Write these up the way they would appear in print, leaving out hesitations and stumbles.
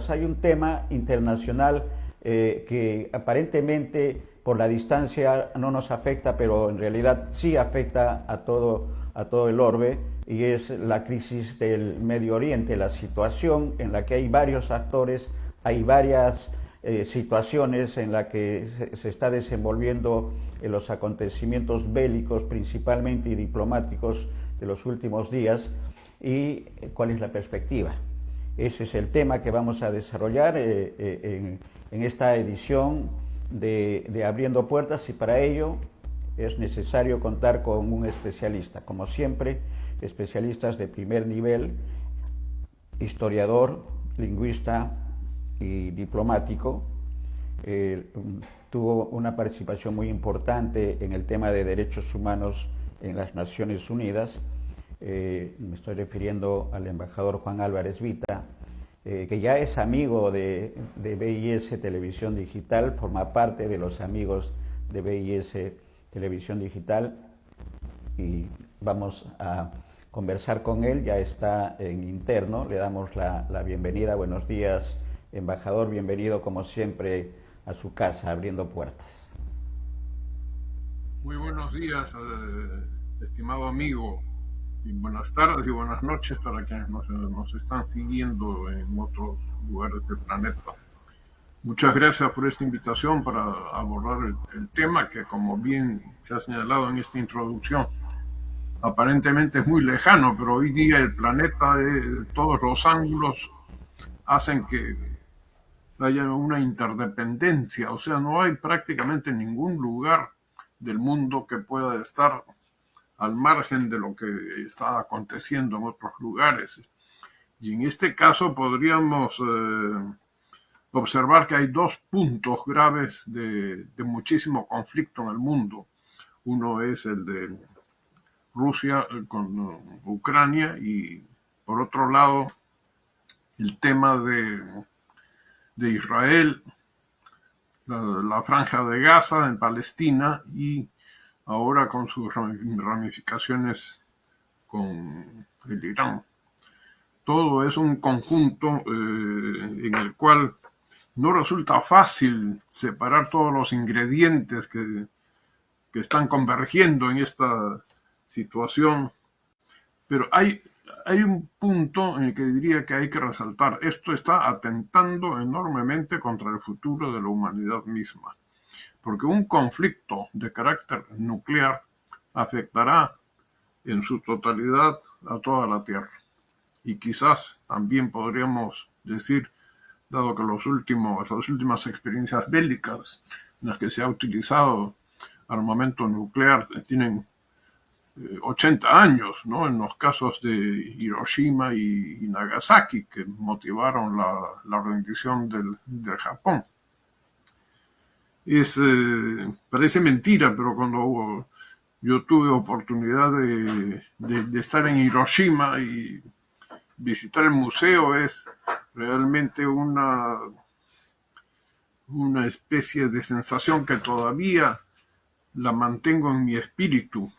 Hay un tema internacional que aparentemente por la distancia no nos afecta, pero en realidad sí afecta a todo el orbe, y es la crisis del Medio Oriente, la situación en la que hay varios actores, hay varias situaciones en la que se está desenvolviendo los acontecimientos bélicos principalmente y diplomáticos de los últimos días, y cuál es la perspectiva. Ese es el tema que vamos a desarrollar en esta edición de Abriendo Puertas, y para ello es necesario contar con un especialista, como siempre, especialistas de primer nivel, historiador, lingüista y diplomático. Tuvo una participación muy importante en el tema de derechos humanos en las Naciones Unidas. Me estoy refiriendo al embajador Juan Álvarez Vita, que ya es amigo de BIS Televisión Digital, forma parte de los amigos de BIS Televisión Digital, y vamos a conversar con él. Ya está en interno, le damos la bienvenida. Buenos días, embajador, bienvenido como siempre a su casa, Abriendo Puertas. Muy buenos días, estimado amigo, y buenas tardes y buenas noches para quienes nos están siguiendo en otros lugares del planeta. Muchas gracias por esta invitación para abordar el tema que, como bien se ha señalado en esta introducción, aparentemente es muy lejano, pero hoy día el planeta, todos los ángulos hacen que haya una interdependencia, o sea, no hay prácticamente ningún lugar del mundo que pueda estar al margen de lo que está aconteciendo en otros lugares. Y en este caso podríamos observar que hay dos puntos graves de muchísimo conflicto en el mundo. Uno es el de Rusia con Ucrania, y por otro lado el tema de Israel, la franja de Gaza en Palestina, y ahora con sus ramificaciones con el Irán. Todo es un conjunto en el cual no resulta fácil separar todos los ingredientes que están convergiendo en esta situación, pero hay un punto en el que diría que hay que resaltar. Esto está atentando enormemente contra el futuro de la humanidad misma, porque un conflicto de carácter nuclear afectará en su totalidad a toda la Tierra. Y quizás también podríamos decir, dado que las últimas experiencias bélicas en las que se ha utilizado armamento nuclear tienen 80 años, ¿no? En los casos de Hiroshima y Nagasaki, que motivaron la rendición del Japón. Parece mentira, pero cuando yo tuve oportunidad de estar en Hiroshima y visitar el museo, es realmente una especie de sensación que todavía la mantengo en mi espíritu,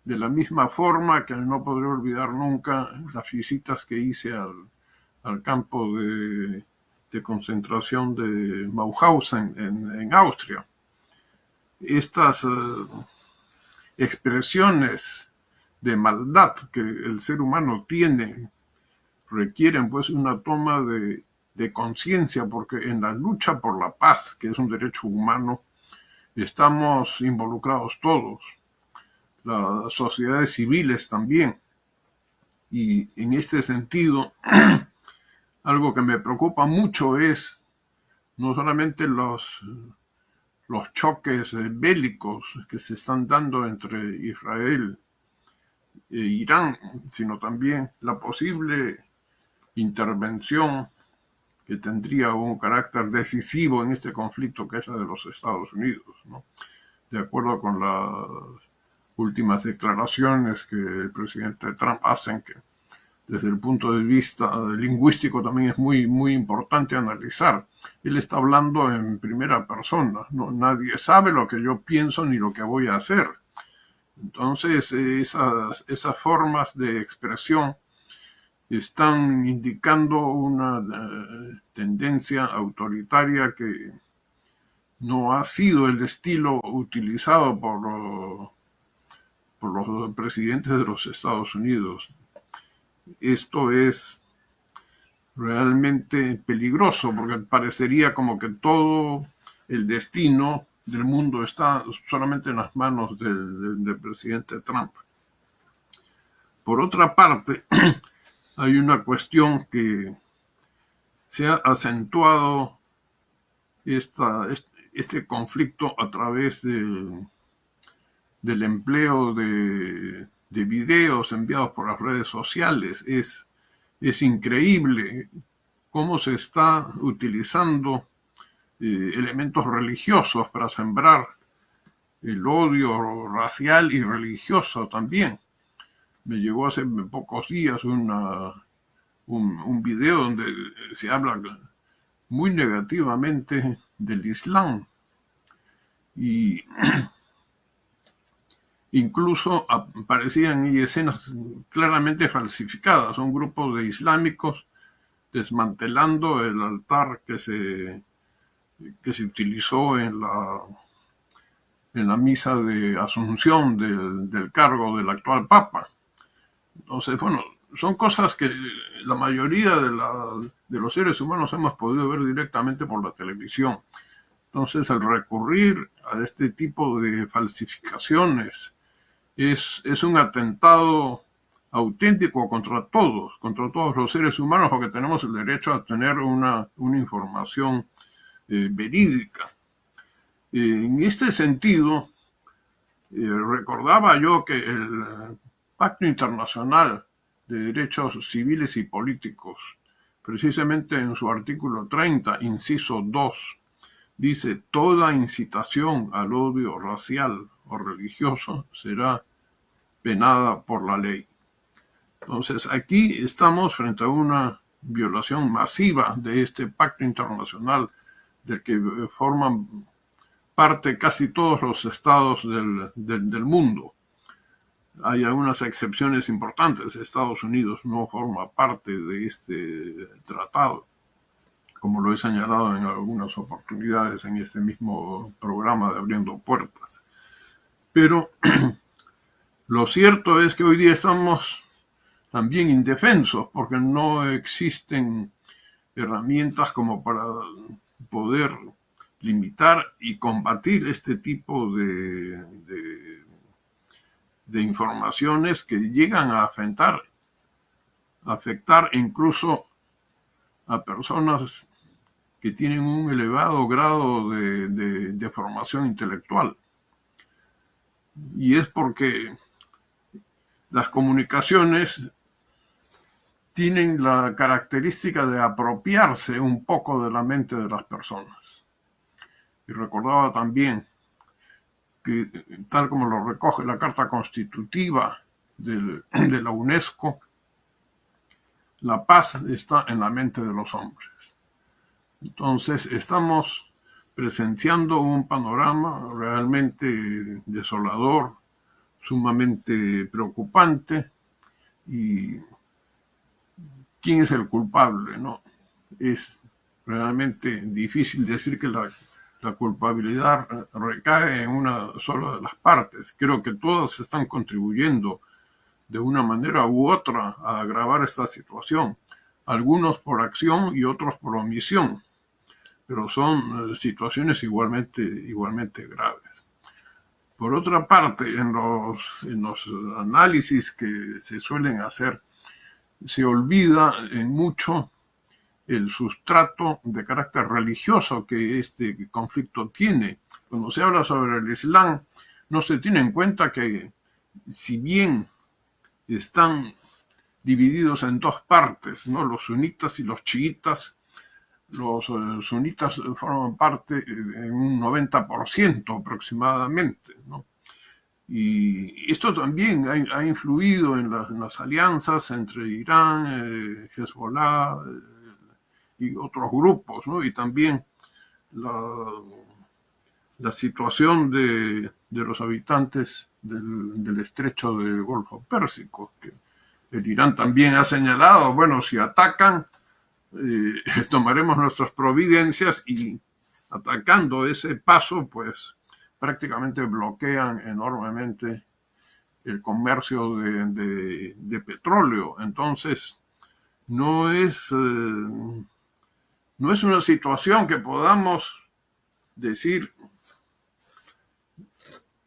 de la misma forma que no podré olvidar nunca las visitas que hice al campo de concentración de Mauthausen en Austria. Estas expresiones de maldad que el ser humano tiene requieren pues una toma de conciencia, porque en la lucha por la paz, que es un derecho humano, estamos involucrados todos, las sociedades civiles también. Y en este sentido, algo que me preocupa mucho es no solamente los choques bélicos que se están dando entre Israel e Irán, sino también la posible intervención que tendría un carácter decisivo en este conflicto, que es la de los Estados Unidos, ¿no? De acuerdo con las últimas declaraciones que el presidente Trump hace, que desde el punto de vista lingüístico también es muy, muy importante analizar. Él está hablando en primera persona, ¿no? Nadie sabe lo que yo pienso ni lo que voy a hacer. Entonces, esas formas de expresión están indicando una tendencia autoritaria que no ha sido el estilo utilizado por los presidentes de los Estados Unidos. Esto es realmente peligroso porque parecería como que todo el destino del mundo está solamente en las manos del presidente Trump. Por otra parte, hay una cuestión que se ha acentuado este conflicto a través del empleo de videos enviados por las redes sociales. Es increíble cómo se está utilizando elementos religiosos para sembrar el odio racial y religioso también. Me llegó hace pocos días un video donde se habla muy negativamente del Islam y incluso aparecían ahí escenas claramente falsificadas, un grupo de islámicos desmantelando el altar que se utilizó en la misa de asunción del cargo del actual Papa. Entonces, bueno, son cosas que la mayoría de los seres humanos hemos podido ver directamente por la televisión. Entonces, el recurrir a este tipo de falsificaciones es un atentado auténtico contra todos los seres humanos, porque tenemos el derecho a tener una información verídica. En este sentido, recordaba yo que el Pacto Internacional de Derechos Civiles y Políticos, precisamente en su artículo 30, inciso 2, dice: toda incitación al odio racial o religioso será penada por la ley. Entonces, aquí estamos frente a una violación masiva de este pacto internacional del que forman parte casi todos los estados del mundo. Hay algunas excepciones importantes. Estados Unidos no forma parte de este tratado, como lo he señalado en algunas oportunidades en este mismo programa de Abriendo Puertas. Pero lo cierto es que hoy día estamos también indefensos porque no existen herramientas como para poder limitar y combatir este tipo de informaciones que llegan a afectar incluso a personas que tienen un elevado grado de formación intelectual. Y es porque las comunicaciones tienen la característica de apropiarse un poco de la mente de las personas. Y recordaba también que, tal como lo recoge la Carta Constitutiva de la UNESCO, la paz está en la mente de los hombres. Entonces, estamos presenciando un panorama realmente desolador, sumamente preocupante. ¿Y quién es el culpable? ¿No? Es realmente difícil decir que la culpabilidad recae en una sola de las partes. Creo que todas están contribuyendo de una manera u otra a agravar esta situación. Algunos por acción y otros por omisión, pero son situaciones igualmente graves. Por otra parte, en los análisis que se suelen hacer, se olvida en mucho el sustrato de carácter religioso que este conflicto tiene. Cuando se habla sobre el Islam, no se tiene en cuenta que, si bien están divididos en dos partes, ¿no?, los sunitas y los chiitas, los sunitas forman parte en un 90% aproximadamente, ¿no? Y esto también ha influido en las alianzas entre Irán, Hezbollah y otros grupos, ¿no? Y también la situación de los habitantes del estrecho del Golfo Pérsico, que El Irán también ha señalado, bueno, si atacan, tomaremos nuestras providencias y atacando ese paso, pues prácticamente bloquean enormemente el comercio de petróleo. Entonces, no es, no es una situación que podamos decir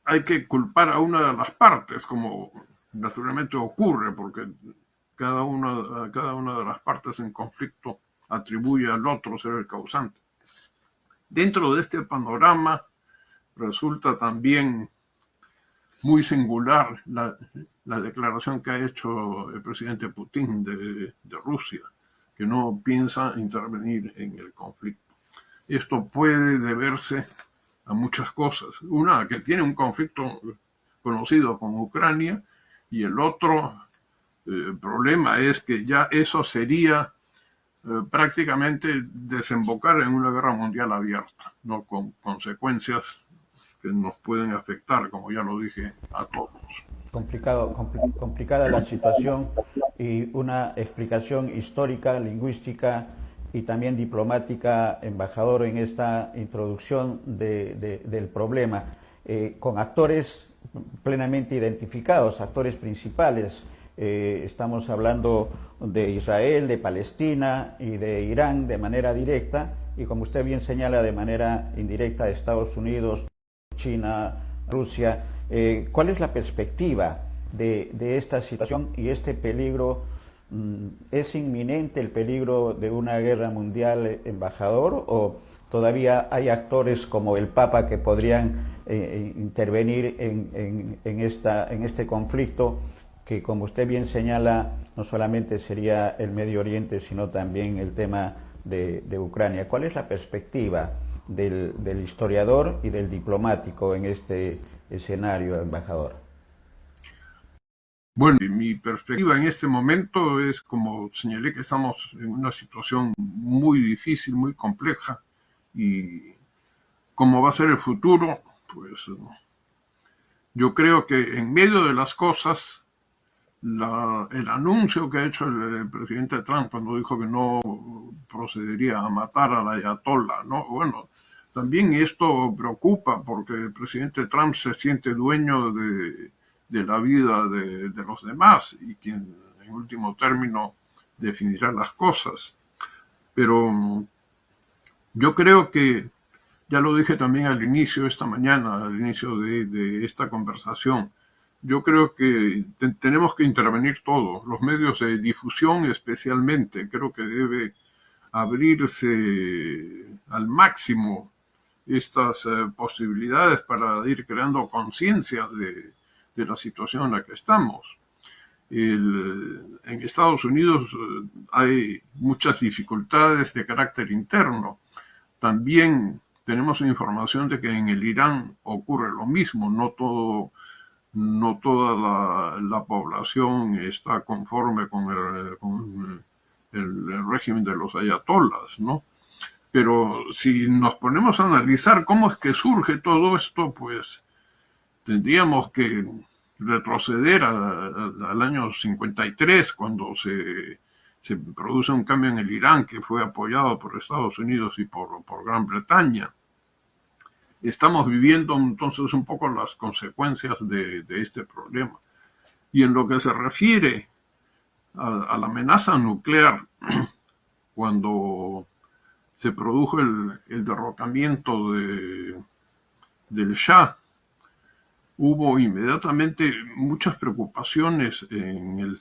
hay que culpar a una de las partes, como naturalmente ocurre, porque cada una de las partes en conflicto atribuye al otro ser el causante. Dentro de este panorama resulta también muy singular la declaración que ha hecho el presidente Putin de Rusia, que no piensa intervenir en el conflicto. Esto puede deberse a muchas cosas. Una, que tiene un conflicto conocido con Ucrania, y el otro problema es que ya eso sería prácticamente desembocar en una guerra mundial abierta, ¿no? Con consecuencias que nos pueden afectar, como ya lo dije, a todos. Complicada la situación y una explicación histórica, lingüística y también diplomática, embajador, en esta introducción del problema, con actores plenamente identificados, actores principales. Estamos hablando de Israel, de Palestina y de Irán de manera directa, y como usted bien señala, de manera indirecta de Estados Unidos, China, Rusia. ¿Cuál es la perspectiva de esta situación y este peligro? ¿Es inminente el peligro de una guerra mundial, embajador, o todavía hay actores como el Papa que podrían intervenir en este conflicto, que, como usted bien señala, no solamente sería el Medio Oriente, sino también el tema de Ucrania? ¿Cuál es la perspectiva del historiador y del diplomático en este escenario, embajador? Bueno, mi perspectiva en este momento es, como señalé, que estamos en una situación muy difícil, muy compleja, y cómo va a ser el futuro, pues yo creo que en medio de las cosas, el anuncio que ha hecho el presidente Trump cuando dijo que no procedería a matar a la ayatollah, ¿no? Bueno, también esto preocupa porque el presidente Trump se siente dueño de la vida de los demás y quien en último término definirá las cosas. Pero yo creo que, ya lo dije también al inicio esta mañana, al inicio de esta conversación, yo creo que tenemos que intervenir todos, los medios de difusión especialmente. Creo que debe abrirse al máximo estas posibilidades para ir creando conciencia de la situación en la que estamos. En Estados Unidos hay muchas dificultades de carácter interno. También tenemos información de que en el Irán ocurre lo mismo. No toda la población está conforme con el régimen de los ayatolás, ¿no? Pero si nos ponemos a analizar cómo es que surge todo esto, pues tendríamos que retroceder al año 53, cuando se produce un cambio en el Irán que fue apoyado por Estados Unidos y por Gran Bretaña. Estamos viviendo entonces un poco las consecuencias de este problema. Y en lo que se refiere a la amenaza nuclear, cuando se produjo el derrocamiento del Shah, hubo inmediatamente muchas preocupaciones en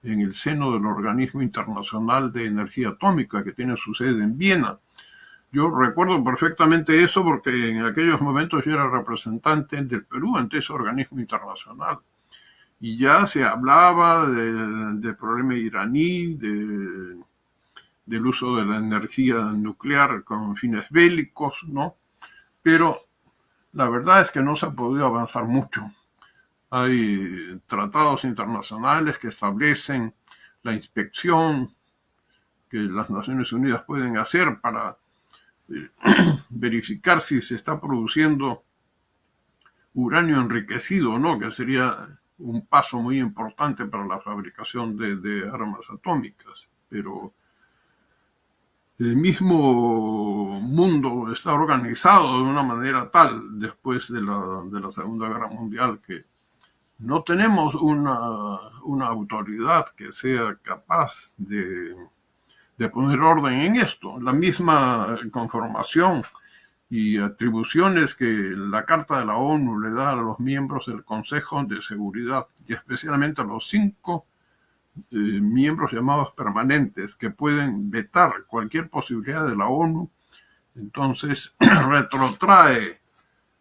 el seno del Organismo Internacional de Energía Atómica, que tiene su sede en Viena. Yo recuerdo perfectamente eso porque en aquellos momentos yo era representante del Perú ante ese organismo internacional. Y ya se hablaba del problema iraní, del uso de la energía nuclear con fines bélicos, ¿no? Pero la verdad es que no se ha podido avanzar mucho. Hay tratados internacionales que establecen la inspección que las Naciones Unidas pueden hacer para verificar si se está produciendo uranio enriquecido o no, que sería un paso muy importante para la fabricación de armas atómicas, pero el mismo mundo está organizado de una manera tal después de la Segunda Guerra Mundial que no tenemos una autoridad que sea capaz de poner orden en esto. La misma conformación y atribuciones que la Carta de la ONU le da a los miembros del Consejo de Seguridad y especialmente a los 5 miembros llamados permanentes que pueden vetar cualquier posibilidad de la ONU, entonces retrotrae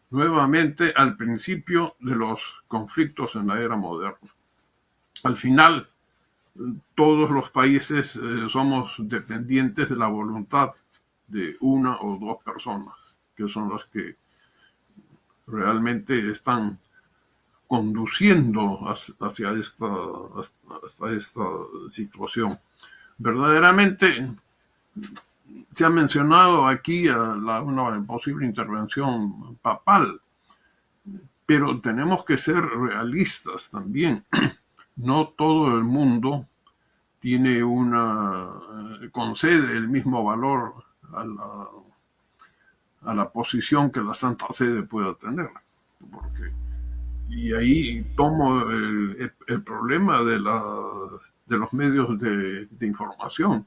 nuevamente al principio de los conflictos en la era moderna. Al final, todos los países somos dependientes de la voluntad de una o dos personas, que son las que realmente están conduciendo hacia esta situación. Verdaderamente se ha mencionado aquí una posible intervención papal, pero tenemos que ser realistas también. No todo el mundo concede el mismo valor a la posición que la Santa Sede pueda tener. Y ahí tomo el problema de los medios de información.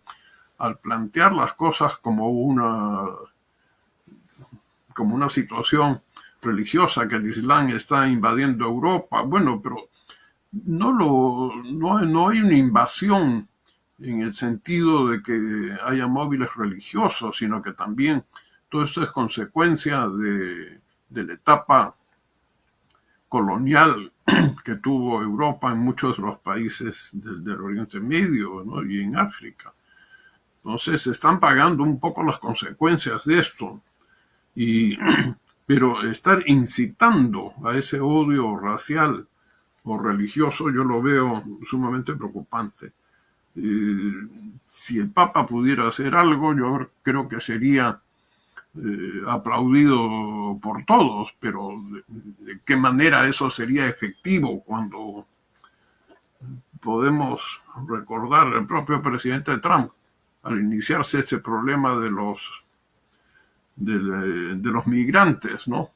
Al plantear las cosas como una situación religiosa, que el Islam está invadiendo Europa, bueno, pero no hay una invasión en el sentido de que haya móviles religiosos, sino que también todo esto es consecuencia de la etapa colonial que tuvo Europa en muchos de los países del Oriente Medio, ¿no? Y en África. Entonces se están pagando un poco las consecuencias de esto. Pero estar incitando a ese odio racial o religioso yo lo veo sumamente preocupante. Si el Papa pudiera hacer algo, yo creo que sería aplaudido por todos, pero ¿de qué manera eso sería efectivo cuando podemos recordar el propio presidente Trump al iniciarse este problema de los migrantes, ¿no?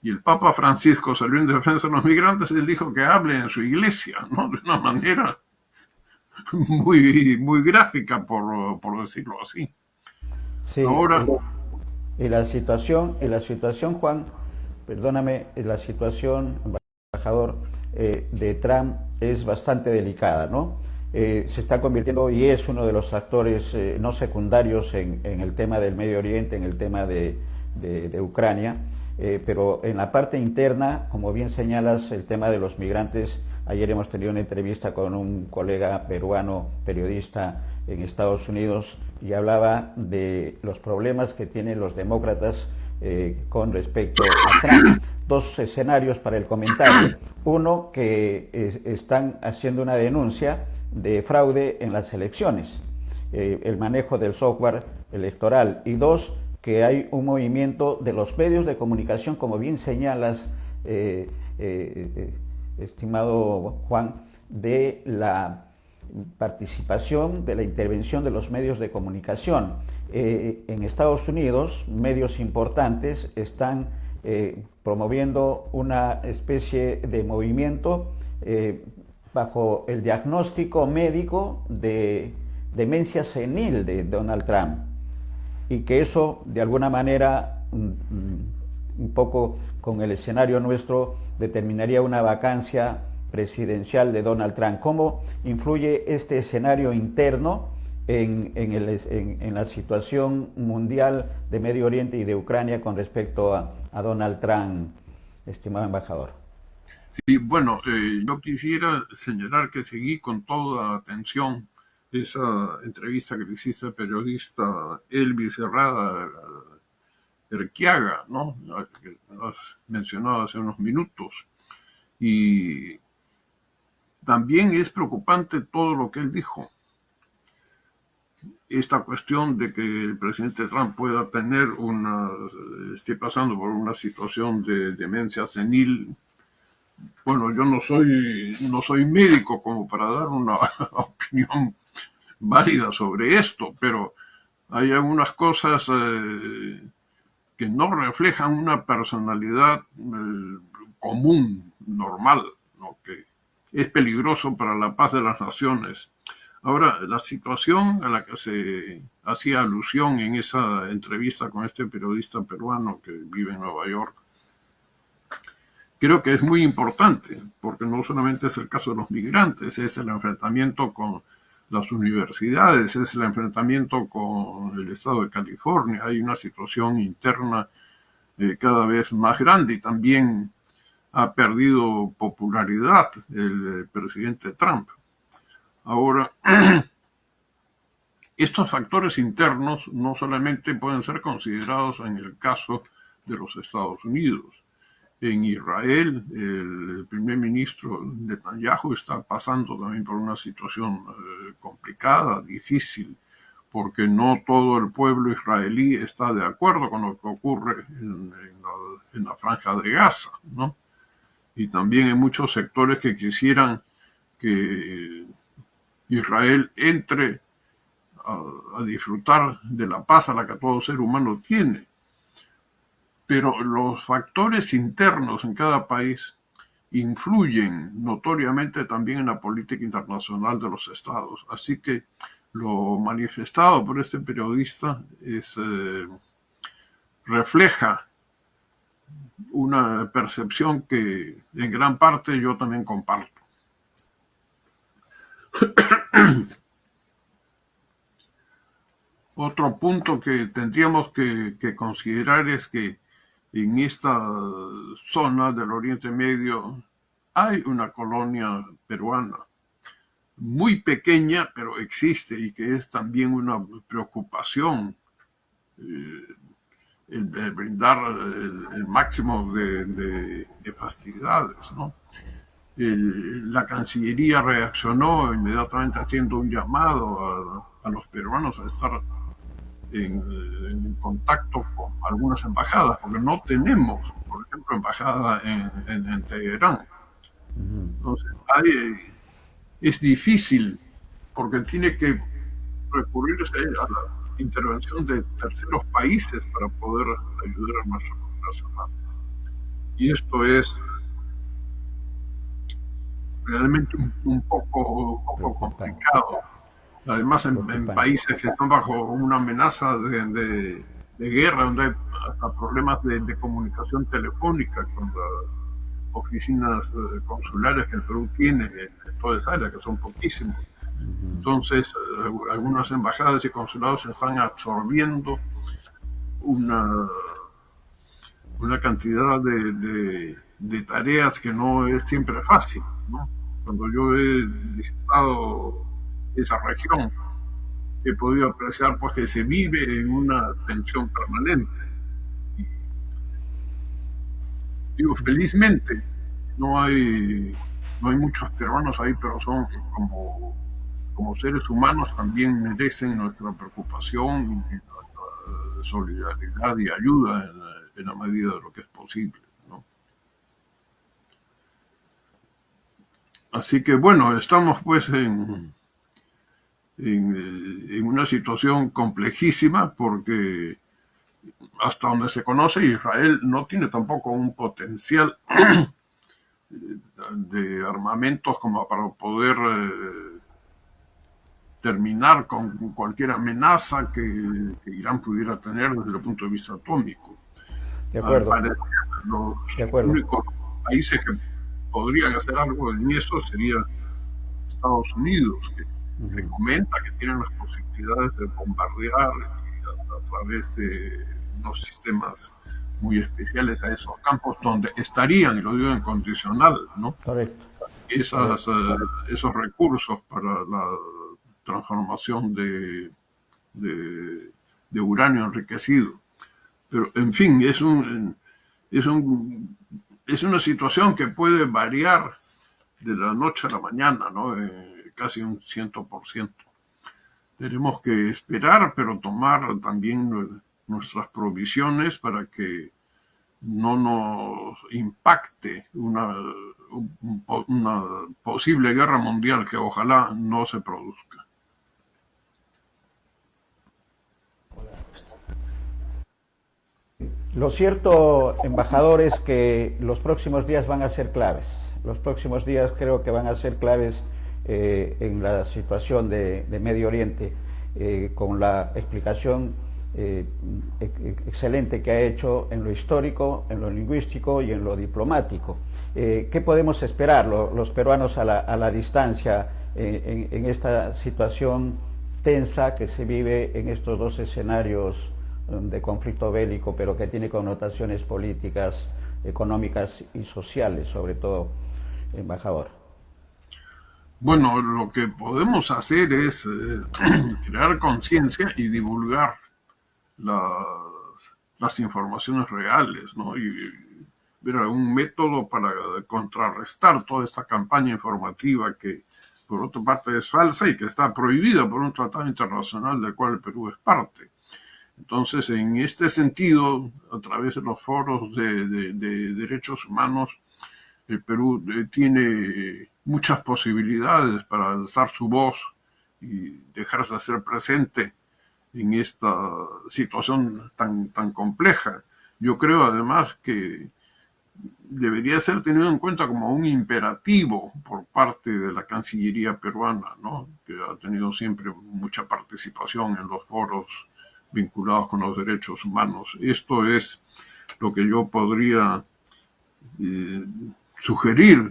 Y el Papa Francisco salió en defensa de los migrantes, él dijo que hable en su iglesia, ¿no? De una manera muy gráfica, por decirlo así. Sí, Ahora, y la situación, Juan, perdóname, la situación, embajador, de Trump es bastante delicada, ¿no? Se está convirtiendo y es uno de los actores no secundarios en el tema del Medio Oriente, en el tema de Ucrania, pero en la parte interna, como bien señalas, el tema de los migrantes. Ayer hemos tenido una entrevista con un colega peruano, periodista en Estados Unidos, y hablaba de los problemas que tienen los demócratas con respecto a Trump. Dos escenarios para el comentario. Uno, que están haciendo una denuncia de fraude en las elecciones, el manejo del software electoral. Y dos, que hay un movimiento de los medios de comunicación, como bien señalas, estimado Juan, de la participación, de la intervención de los medios de comunicación. En Estados Unidos, medios importantes están promoviendo una especie de movimiento bajo el diagnóstico médico de demencia senil de Donald Trump, y que eso de alguna manera un poco con el escenario nuestro determinaría una vacancia presidencial de Donald Trump. ¿Cómo influye este escenario interno en la situación mundial de Medio Oriente y de Ucrania con respecto a Donald Trump, estimado embajador? sí, bueno, yo quisiera señalar que seguí con toda atención esa entrevista que le hiciste al periodista Elvis Herrada Erquiaga, ¿no? Que has mencionado hace unos minutos. Y también es preocupante todo lo que él dijo. Esta cuestión de que el presidente Trump pueda esté pasando por una situación de demencia senil, Bueno, yo no soy médico como para dar una opinión válida sobre esto, pero hay algunas cosas que no reflejan una personalidad común, normal, ¿no? Que es peligroso para la paz de las naciones. Ahora, la situación a la que se hacía alusión en esa entrevista con este periodista peruano que vive en Nueva York, creo que es muy importante, porque no solamente es el caso de los migrantes, es el enfrentamiento con las universidades, es el enfrentamiento con el estado de California. Hay una situación interna cada vez más grande y también ha perdido popularidad el presidente Trump. Ahora, estos factores internos no solamente pueden ser considerados en el caso de los Estados Unidos. En Israel, el primer ministro Netanyahu está pasando también por una situación complicada, difícil, porque no todo el pueblo israelí está de acuerdo con lo que ocurre en la franja de Gaza, ¿no? Y también hay muchos sectores que quisieran que Israel entre a disfrutar de la paz a la que todo ser humano tiene. Pero los factores internos en cada país influyen notoriamente también en la política internacional de los estados. Así que lo manifestado por este periodista refleja una percepción que en gran parte yo también comparto. Otro punto que tendríamos que considerar es que en esta zona del Oriente Medio hay una colonia peruana, muy pequeña, pero existe y que es también una preocupación el brindar el máximo de facilidades, ¿no? La Cancillería reaccionó inmediatamente haciendo un llamado a los peruanos a estar en contacto con algunas embajadas, porque no tenemos, por ejemplo, embajada en Teherán. Entonces, es difícil porque tiene que recurrirse a la intervención de terceros países para poder ayudar a nuestros nacionales. Y esto es realmente un poco complicado. Además, en países que están bajo una amenaza de guerra, donde hay hasta problemas de comunicación telefónica con las oficinas consulares que el Perú tiene en toda esa área, que son poquísimos. Entonces, algunas embajadas y consulados están absorbiendo una, una cantidad de tareas que no es siempre fácil, ¿no? Cuando yo he visitado esa región, he podido apreciar pues que se vive en una tensión permanente. Digo, felizmente no hay muchos peruanos ahí, pero son como seres humanos también merecen nuestra preocupación y nuestra solidaridad y ayuda en la medida de lo que es posible, ¿no? Así que bueno, estamos pues en una situación complejísima porque hasta donde se conoce Israel no tiene tampoco un potencial de armamentos como para poder terminar con cualquier amenaza que Irán pudiera tener desde el punto de vista atómico. De Al acuerdo, parecer, los de acuerdo. únicos países que podrían hacer algo en eso sería Estados Unidos, que se comenta que tienen las posibilidades de bombardear a través de unos sistemas muy especiales a esos campos donde estarían, y lo digo en condicional, ¿no? Correcto. Esos recursos para la transformación de uranio enriquecido. Pero, en fin, es una situación que puede variar de la noche a la mañana, ¿no? Casi un 100%. Tenemos que esperar, pero tomar también nuestras provisiones para que no nos impacte una una posible guerra mundial que ojalá no se produzca. Lo cierto, embajador, es que los próximos días van a ser claves. Los próximos días creo que van a ser claves en la situación de Medio Oriente, con la explicación excelente que ha hecho en lo histórico, en lo lingüístico y en lo diplomático. ¿Qué podemos esperar los peruanos a la distancia en esta situación tensa que se vive en estos dos escenarios de conflicto bélico, pero que tiene connotaciones políticas, económicas y sociales, sobre todo, embajador? Bueno, lo que podemos hacer es crear conciencia y divulgar las informaciones reales, ¿no? Y ver algún método para contrarrestar toda esta campaña informativa que, por otra parte, es falsa y que está prohibida por un tratado internacional del cual el Perú es parte. Entonces, en este sentido, a través de los foros de derechos humanos, el Perú tiene muchas posibilidades para alzar su voz y dejarse de ser presente en esta situación tan compleja. Yo creo además que debería ser tenido en cuenta como un imperativo por parte de la Cancillería peruana, ¿no? Que ha tenido siempre mucha participación en los foros vinculados con los derechos humanos. Esto es lo que yo podría sugerir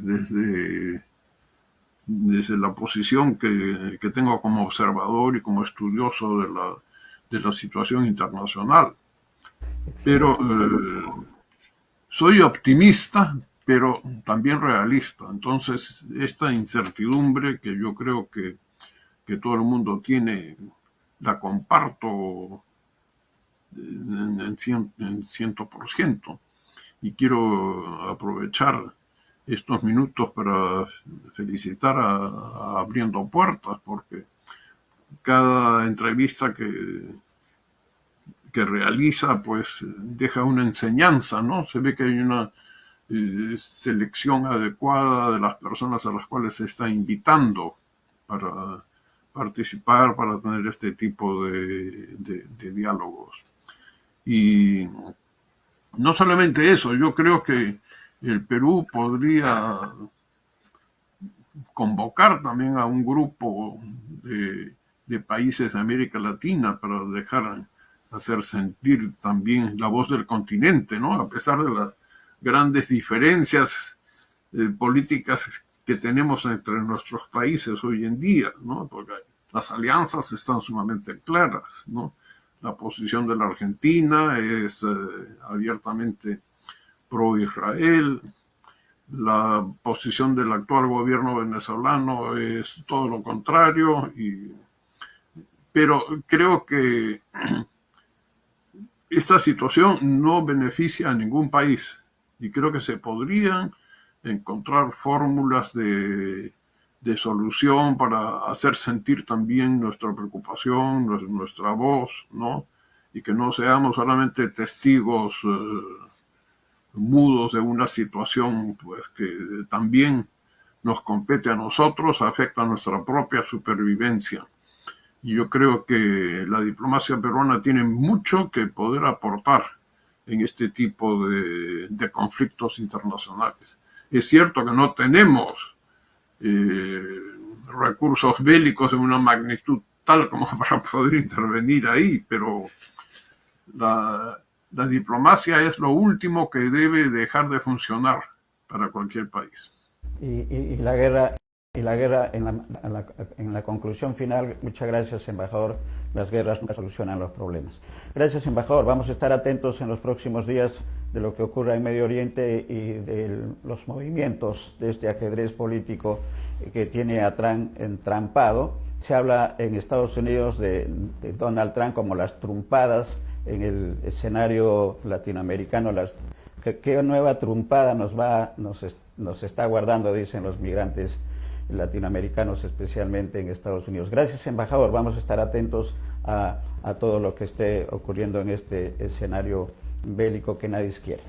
desde la posición que tengo como observador y como estudioso de la situación internacional. Pero soy optimista, pero también realista. Entonces, esta incertidumbre que yo creo que todo el mundo tiene, la comparto en 100%. Y quiero aprovechar estos minutos para felicitar a Abriendo Puertas, porque cada entrevista que realiza pues deja una enseñanza, ¿no? Se ve que hay una selección adecuada de las personas a las cuales se está invitando para participar, para tener este tipo de diálogos. Y no solamente eso, yo creo que el Perú podría convocar también a un grupo de países de América Latina para hacer sentir también la voz del continente, ¿no? A pesar de las grandes diferencias políticas que tenemos entre nuestros países hoy en día, ¿no? Porque las alianzas están sumamente claras, ¿no? La posición de la Argentina es abiertamente pro-Israel. La posición del actual gobierno venezolano es todo lo contrario. Pero creo que esta situación no beneficia a ningún país. Y creo que se podrían encontrar fórmulas de solución para hacer sentir también nuestra preocupación, nuestra voz, ¿no? Y que no seamos solamente testigos mudos de una situación pues que también nos compete a nosotros, afecta a nuestra propia supervivencia. Y yo creo que la diplomacia peruana tiene mucho que poder aportar en este tipo de conflictos internacionales. Es cierto que no tenemos recursos bélicos de una magnitud tal como para poder intervenir ahí, pero la diplomacia es lo último que debe dejar de funcionar para cualquier país. Y la guerra en la conclusión final, muchas gracias, embajador. Las guerras nunca solucionan los problemas. Gracias, embajador. Vamos a estar atentos en los próximos días de lo que ocurra en Medio Oriente y de los movimientos de este ajedrez político que tiene a Trump entrampado. Se habla en Estados Unidos de Donald Trump como las trumpadas en el escenario latinoamericano. ¿Qué nueva trumpada nos está guardando, dicen los migrantes latinoamericanos, especialmente en Estados Unidos? Gracias, embajador. Vamos a estar atentos a todo lo que esté ocurriendo en este escenario bélico que nadie quiere.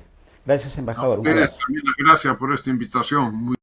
Gracias, embajador. Gracias por esta invitación.